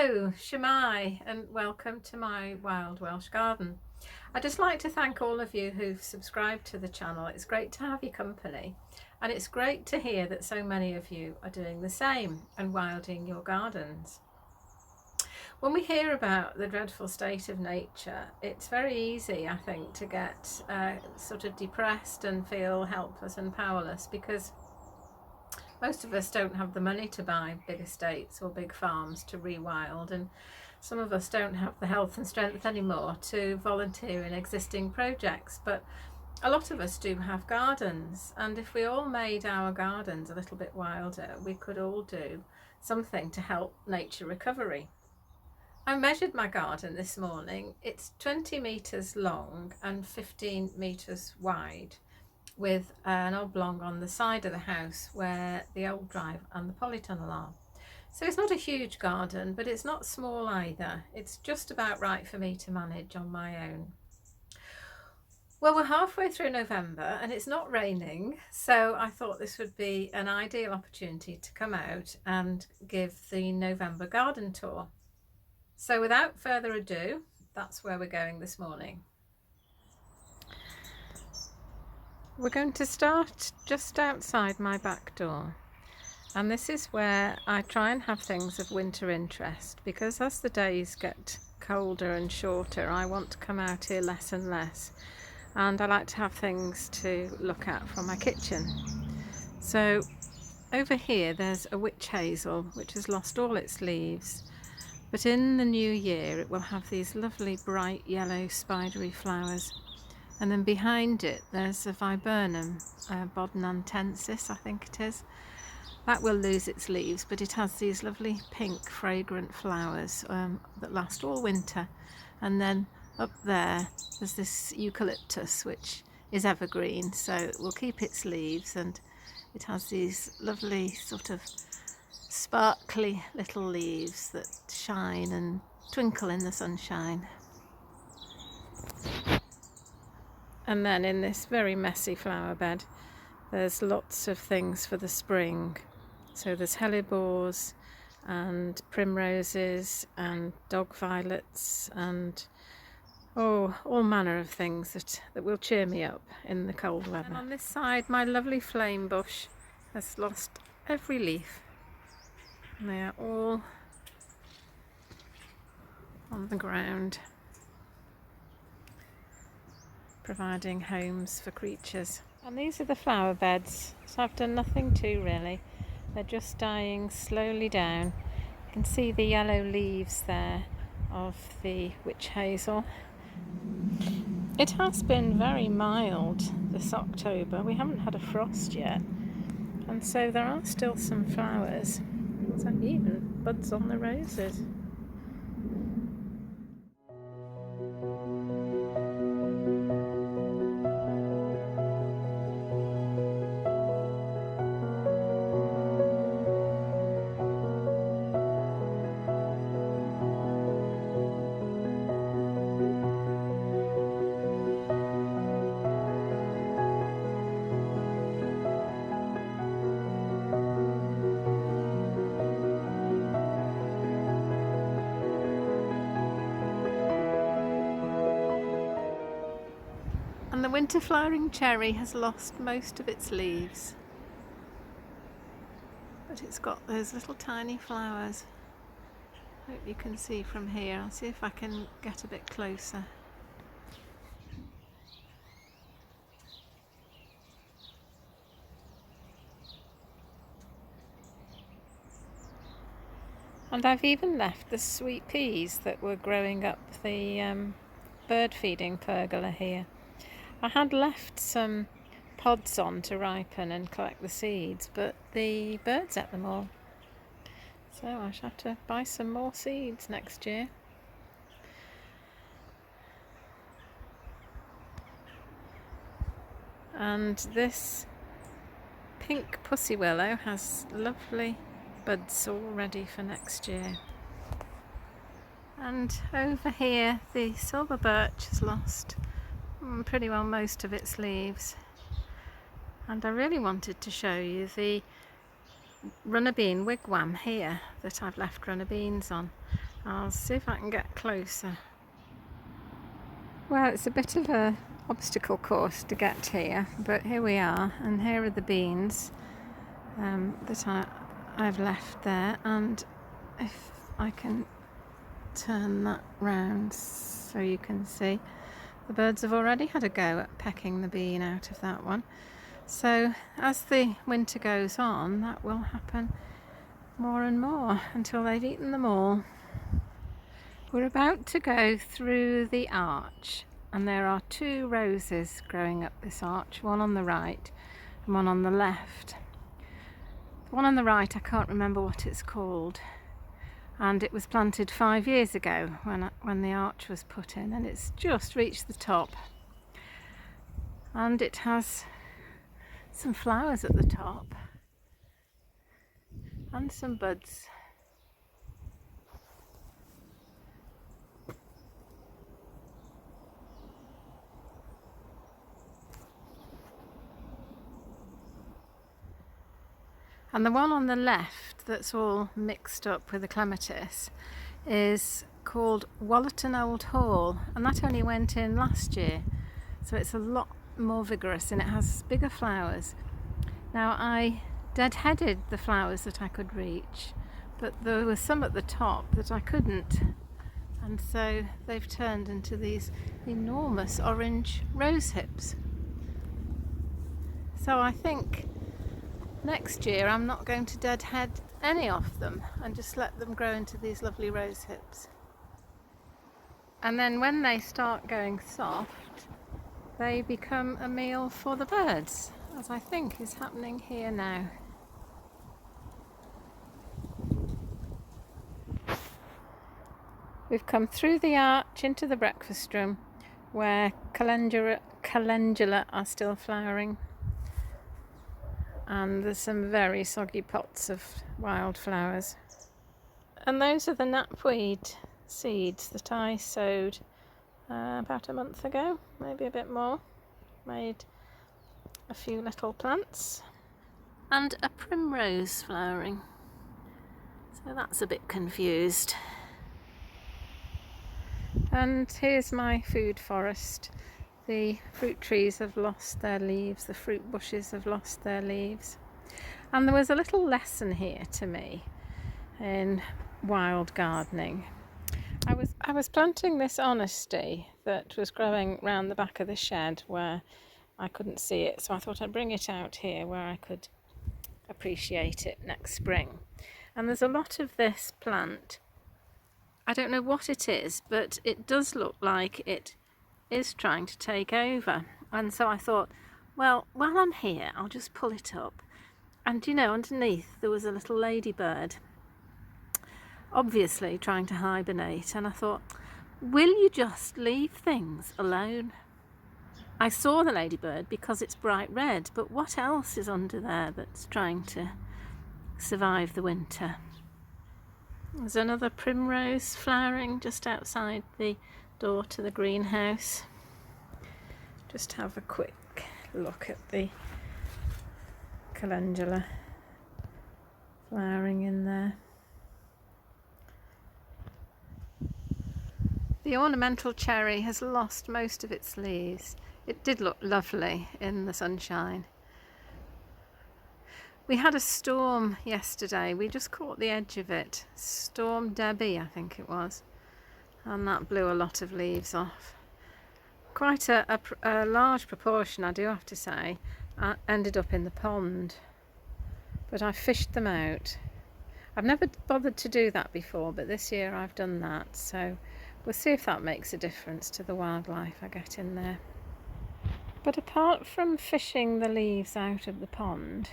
Hello, Shemai, and welcome to my wild Welsh garden. I'd just like to thank all of you who've subscribed to the channel. It's great to have your company, and it's great to hear that so many of you are doing the same and wilding your gardens. When we hear about the dreadful state of nature, it's very easy, I think, to get sort of depressed and feel helpless and powerless, because most of us don't have the money to buy big estates or big farms to rewild, and some of us don't have the health and strength anymore to volunteer in existing projects. But a lot of us do have gardens, and if we all made our gardens a little bit wilder, we could all do something to help nature recovery. I measured my garden this morning. It's 20 metres long and 15 metres wide, with an oblong on the side of the house where the old drive and the polytunnel are. So it's not a huge garden, but it's not small either. It's just about right for me to manage on my own. Well, we're halfway through November and it's not raining, so I thought this would be an ideal opportunity to come out and give the November garden tour. So without further ado, that's where we're going this morning. We're going to start just outside my back door, and this is where I try and have things of winter interest, because as the days get colder and shorter, I want to come out here less and less, and I like to have things to look at from my kitchen. So over here there's a witch hazel which has lost all its leaves, but in the new year it will have these lovely bright yellow spidery flowers. And then behind it there's a viburnum, bodnantensis I think it is. That will lose its leaves, but it has these lovely pink fragrant flowers that last all winter. And then up there's this eucalyptus which is evergreen, so it will keep its leaves, and it has these lovely sort of sparkly little leaves that shine and twinkle in the sunshine. And then in this very messy flower bed there's lots of things for the spring. So there's hellebores and primroses and dog violets and all manner of things that will cheer me up in the cold weather. And on this side my lovely flame bush has lost every leaf, and they are all on the ground, providing homes for creatures. And these are the flower beds, so I've done nothing to really. They're just dying slowly down. You can see the yellow leaves there of the witch hazel. It has been very mild this October. We haven't had a frost yet, and so there are still some flowers. There's even buds on the roses. And the winter flowering cherry has lost most of its leaves, but it's got those little tiny flowers. Hope you can see from here. I'll see if I can get a bit closer. And I've even left the sweet peas that were growing up the bird feeding pergola here. I had left some pods on to ripen and collect the seeds, but the birds ate them all. So I shall have to buy some more seeds next year. And this pink pussy willow has lovely buds all ready for next year. And over here the silver birch has lost pretty well most of its leaves, and I really wanted to show you the runner bean wigwam here that I've left runner beans on. I'll see if I can get closer. Well, it's a bit of a obstacle course to get here, but here we are, and here are the beans that I've left there, and if I can turn that round so you can see, the birds have already had a go at pecking the bean out of that one. So as the winter goes on, that will happen more and more until they've eaten them all. We're about to go through the arch, and there are 2 roses growing up this arch, one on the right and one on the left. The one on the right, I can't remember what it's called, and it was planted 5 years ago when the arch was put in, and it's just reached the top, and it has some flowers at the top and some buds. And the one on the left that's all mixed up with the clematis is called Wollerton Old Hall, and that only went in last year, so it's a lot more vigorous and it has bigger flowers. Now, I deadheaded the flowers that I could reach, but there were some at the top that I couldn't, and so they've turned into these enormous orange rose hips. So I think next year I'm not going to deadhead any of them and just let them grow into these lovely rose hips. And then when they start going soft, they become a meal for the birds, as I think is happening here now. We've come through the arch into the breakfast room where calendula are still flowering. And there's some very soggy pots of wildflowers. And those are the knapweed seeds that I sowed about a month ago, maybe a bit more. Made a few little plants. And a primrose flowering. So that's a bit confused. And here's my food forest. The fruit trees have lost their leaves, the fruit bushes have lost their leaves. And there was a little lesson here to me in wild gardening. I was planting this honesty that was growing round the back of the shed where I couldn't see it, so I thought I'd bring it out here where I could appreciate it next spring. And there's a lot of this plant. I don't know what it is, but it does look like it is trying to take over, and so I thought, well, while I'm here I'll just pull it up. And you know, underneath there was a little ladybird, obviously trying to hibernate, and I thought, will you just leave things alone? I saw the ladybird because it's bright red, but what else is under there that's trying to survive the winter? There's another primrose flowering just outside the door to the greenhouse. Just have a quick look at the calendula flowering in there. The ornamental cherry has lost most of its leaves. It did look lovely in the sunshine. We had a storm yesterday. We just caught the edge of it. Storm Debbie, I think it was. And that blew a lot of leaves off. Quite a large proportion, I do have to say, ended up in the pond. But I fished them out. I've never bothered to do that before, but this year I've done that. So we'll see if that makes a difference to the wildlife I get in there. But apart from fishing the leaves out of the pond,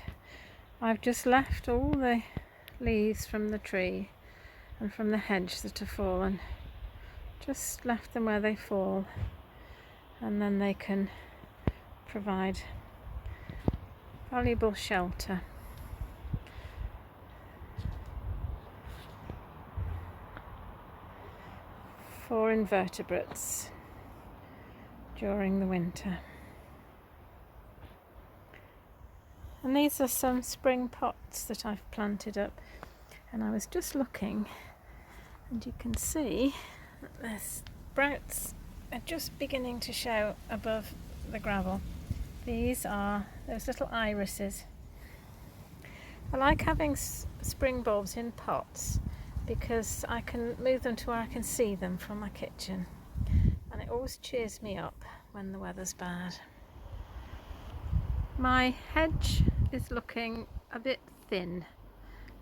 I've just left all the leaves from the tree and from the hedge that have fallen. Just left them where they fall, and then they can provide valuable shelter. For invertebrates during the winter. And these are some spring pots that I've planted up, and I was just looking And you can see that the sprouts are just beginning to show above the gravel. These are those little irises. I like having spring bulbs in pots because I can move them to where I can see them from my kitchen, and it always cheers me up when the weather's bad. My hedge is looking a bit thin.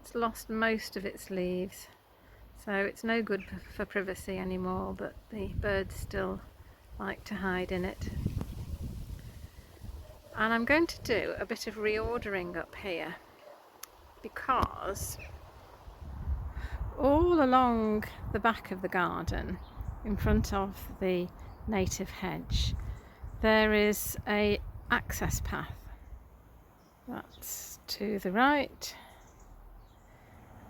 It's lost most of its leaves, so it's no good for privacy anymore, but the birds still like to hide in it. And I'm going to do a bit of reordering up here, because all along the back of the garden, in front of the native hedge, there is a access path. That's to the right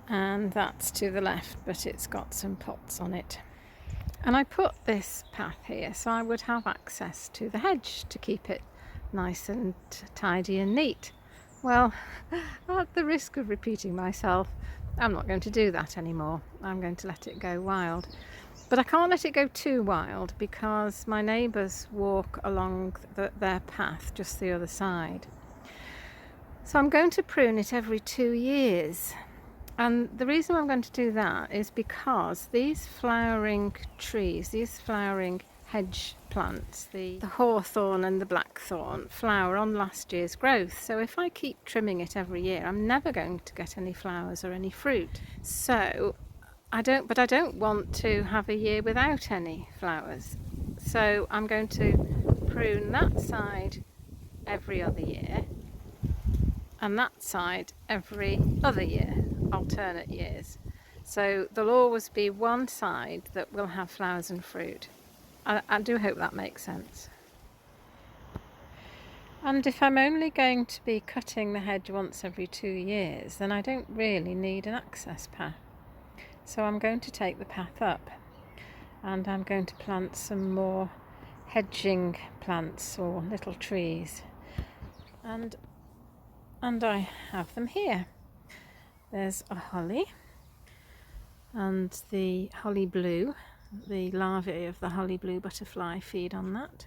and that's to the left, but it's got some pots on it. And I put this path here so I would have access to the hedge to keep it nice and tidy and neat. Well, at the risk of repeating myself, I'm not going to do that anymore. I'm going to let it go wild. But I can't let it go too wild because my neighbours walk along their path just the other side. So I'm going to prune it every 2 years. And the reason I'm going to do that is because these flowering trees, these flowering hedge plants, the hawthorn and the blackthorn, flower on last year's growth. So if I keep trimming it every year, I'm never going to get any flowers or any fruit. So I don't want to have a year without any flowers. So I'm going to prune that side every other year and that side every other year, alternate years. So there'll always be one side that will have flowers and fruit. I do hope that makes sense. And if I'm only going to be cutting the hedge once every 2 years, then I don't really need an access path. So I'm going to take the path up and I'm going to plant some more hedging plants or little trees. And I have them here. There's a holly and the holly blue. The larvae of the holly blue butterfly feed on that.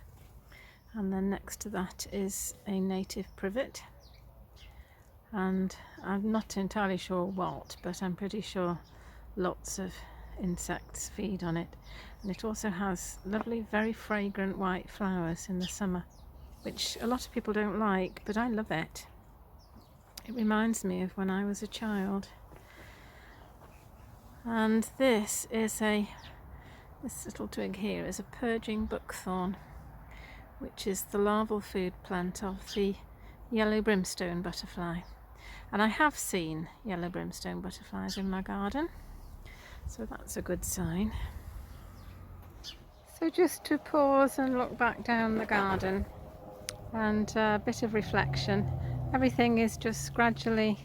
And then next to that is a native privet. And I'm not entirely sure what, but I'm pretty sure lots of insects feed on it. And it also has lovely, very fragrant white flowers in the summer, which a lot of people don't like, but I love it. It reminds me of when I was a child. And this little twig here is a purging buckthorn, which is the larval food plant of the yellow brimstone butterfly. And I have seen yellow brimstone butterflies in my garden, so that's a good sign. So just to pause and look back down the garden and a bit of reflection. Everything is just gradually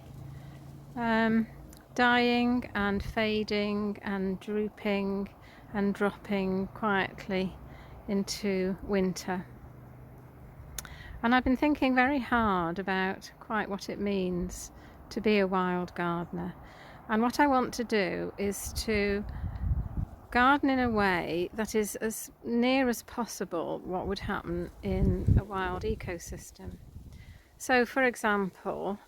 dying and fading and drooping and dropping quietly into winter. And I've been thinking very hard about quite what it means to be a wild gardener. And what I want to do is to garden in a way that is as near as possible what would happen in a wild ecosystem. So, for example,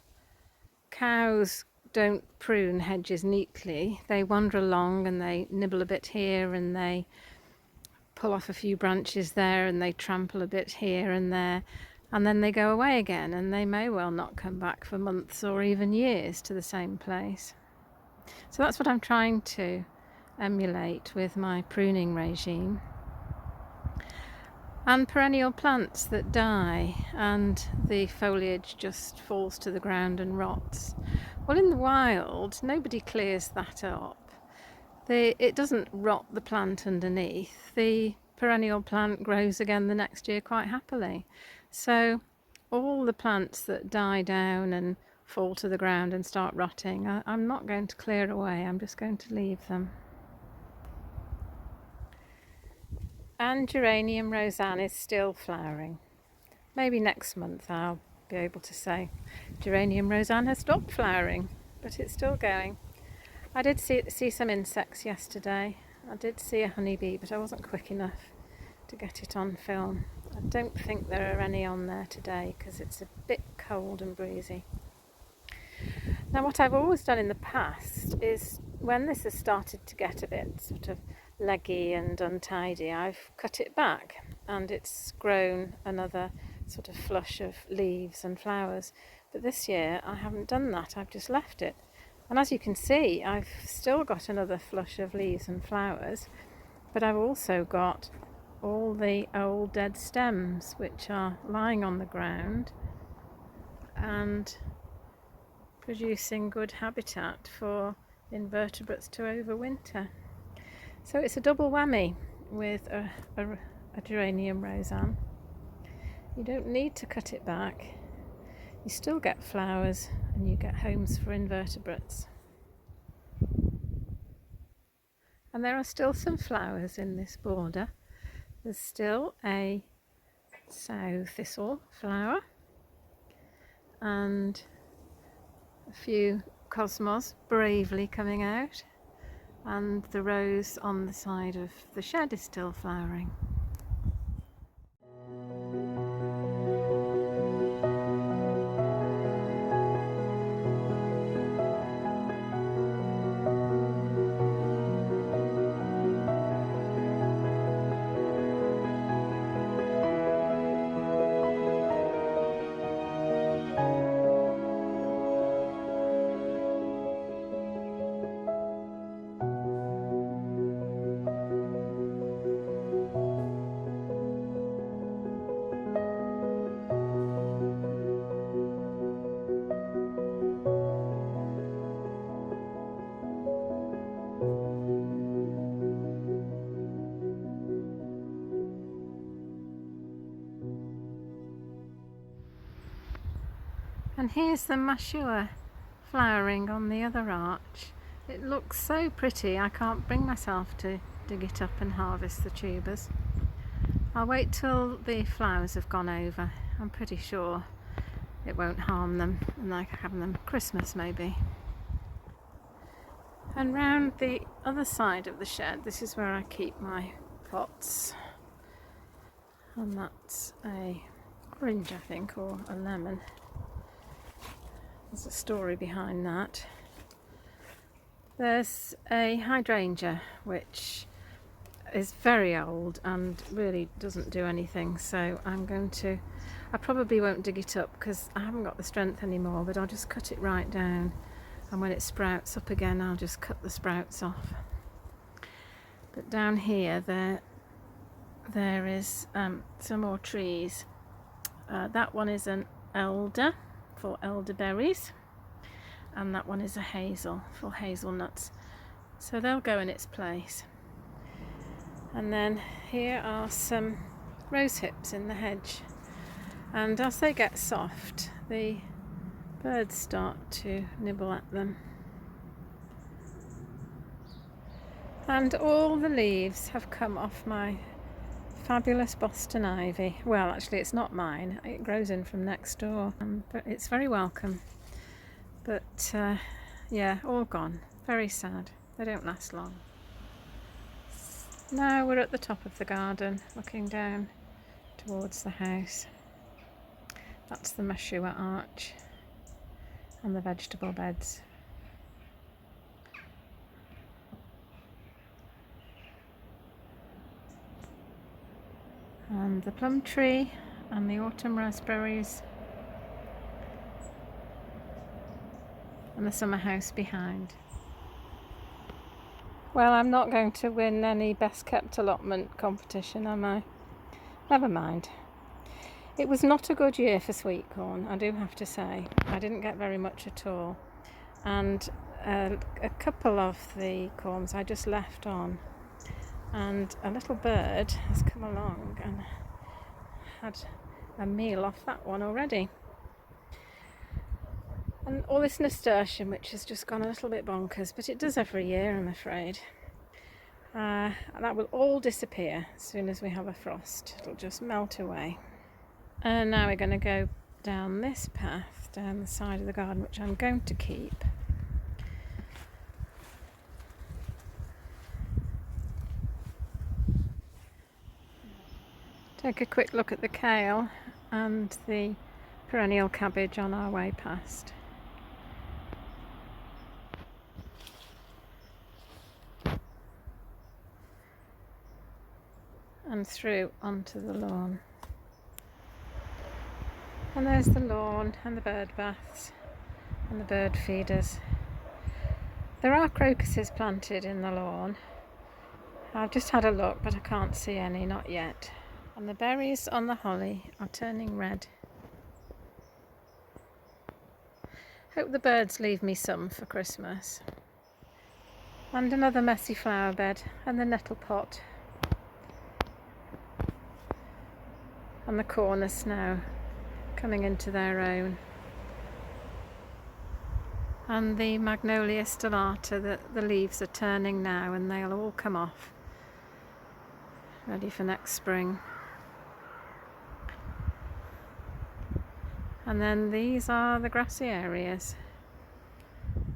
cows don't prune hedges neatly. They wander along and they nibble a bit here and they pull off a few branches there and they trample a bit here and there, and then they go away again, and they may well not come back for months or even years to the same place. So that's what I'm trying to emulate with my pruning regime. And perennial plants that die and the foliage just falls to the ground and rots. Well, in the wild, nobody clears that up. It doesn't rot the plant underneath. The perennial plant grows again the next year quite happily. So all the plants that die down and fall to the ground and start rotting, I'm not going to clear away. I'm just going to leave them. And geranium roseanne is still flowering. Maybe next month I'll be able to say geranium roseanne has stopped flowering, but it's still going. I did see some insects yesterday. I did see a honeybee, but I wasn't quick enough to get it on film. I don't think there are any on there today because it's a bit cold and breezy. Now, what I've always done in the past is when this has started to get a bit sort of leggy and untidy, I've cut it back and it's grown another sort of flush of leaves and flowers. But this year I haven't done that, I've just left it. And as you can see, I've still got another flush of leaves and flowers, but I've also got all the old dead stems which are lying on the ground and producing good habitat for invertebrates to overwinter. So it's a double whammy with a geranium roseanne. You don't need to cut it back. You still get flowers and you get homes for invertebrates. And there are still some flowers in this border. There's still a sow thistle flower and a few cosmos bravely coming out, and the rose on the side of the shed is still flowering. And here's the mashua flowering on the other arch. It looks so pretty, I can't bring myself to dig it up and harvest the tubers. I'll wait till the flowers have gone over. I'm pretty sure it won't harm them, and I can have them Christmas maybe. And round the other side of the shed, this is where I keep my pots. And that's a orange, I think, or a lemon. There's a story behind that. There's a hydrangea which is very old and really doesn't do anything, so I probably won't dig it up because I haven't got the strength anymore, but I'll just cut it right down, and when it sprouts up again I'll just cut the sprouts off. But down here there is some more trees. That one is an elder for elderberries, and that one is a hazel for hazelnuts, so they'll go in its place. And then here are some rose hips in the hedge, and as they get soft the birds start to nibble at them. And all the leaves have come off my fabulous Boston ivy. Well, actually it's not mine, it grows in from next door, but it's very welcome. But yeah, all gone. Very sad. They don't last long. Now we're at the top of the garden looking down towards the house. That's the mashua arch and the vegetable beds. And the plum tree and the autumn raspberries and the summer house behind. Well, I'm not going to win any best kept allotment competition, am I? Never mind. It was not a good year for sweet corn, I do have to say. I didn't get very much at all, and a couple of the corns I just left on, and a little bird has come along and had a meal off that one already. And all this nasturtium, which has just gone a little bit bonkers, but it does every year, I'm afraid. That will all disappear as soon as we have a frost. It'll just melt away. And now we're going to go down this path, down the side of the garden, which I'm going to keep. Take a quick look at the kale and the perennial cabbage on our way past. And through onto the lawn. And there's the lawn and the bird baths and the bird feeders. There are crocuses planted in the lawn. I've just had a look, but I can't see any, not yet. And the berries on the holly are turning red. Hope the birds leave me some for Christmas. And another messy flower bed and the nettle pot. And the cornice now coming into their own. And the magnolia stellata, the leaves are turning now and they'll all come off, ready for next spring. And then these are the grassy areas.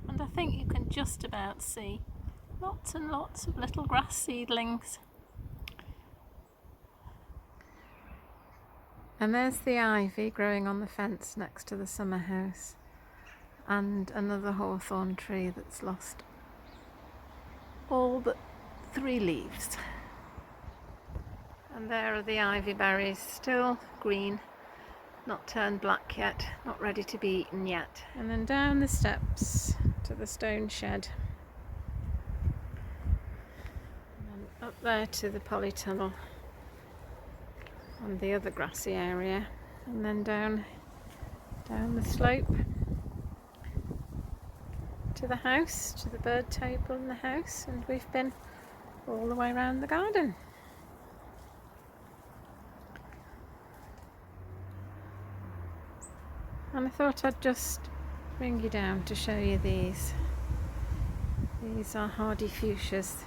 And I think you can just about see lots and lots of little grass seedlings. And there's the ivy growing on the fence next to the summer house. And another hawthorn tree that's lost all but 3 leaves. And there are the ivy berries, still green, not turned black yet, not ready to be eaten yet. And then down the steps to the stone shed. And then up there to the polytunnel and the other grassy area. And then down the slope to the house, to the bird table in the house, and we've been all the way around the garden. And I thought I'd just bring you down to show you these. These are hardy fuchsias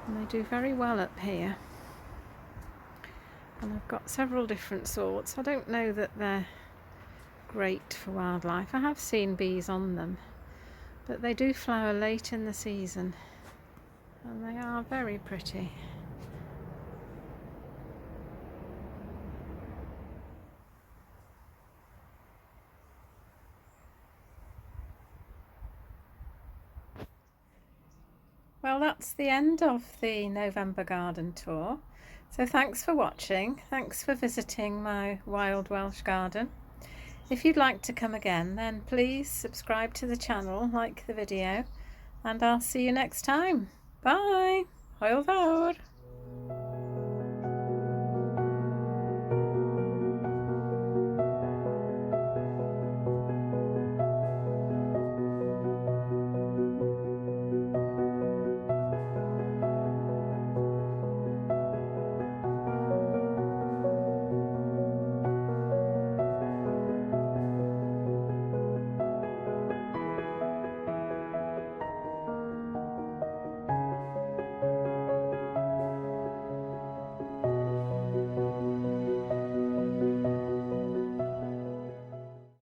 and they do very well up here. And I've got several different sorts. I don't know that they're great for wildlife. I have seen bees on them, but they do flower late in the season and they are very pretty. Well, that's the end of the November garden tour. So thanks for watching. Thanks for visiting my wild Welsh garden. If you'd like to come again, then please subscribe to the channel, like the video, and I'll see you next time. Bye! Hwyl fawr!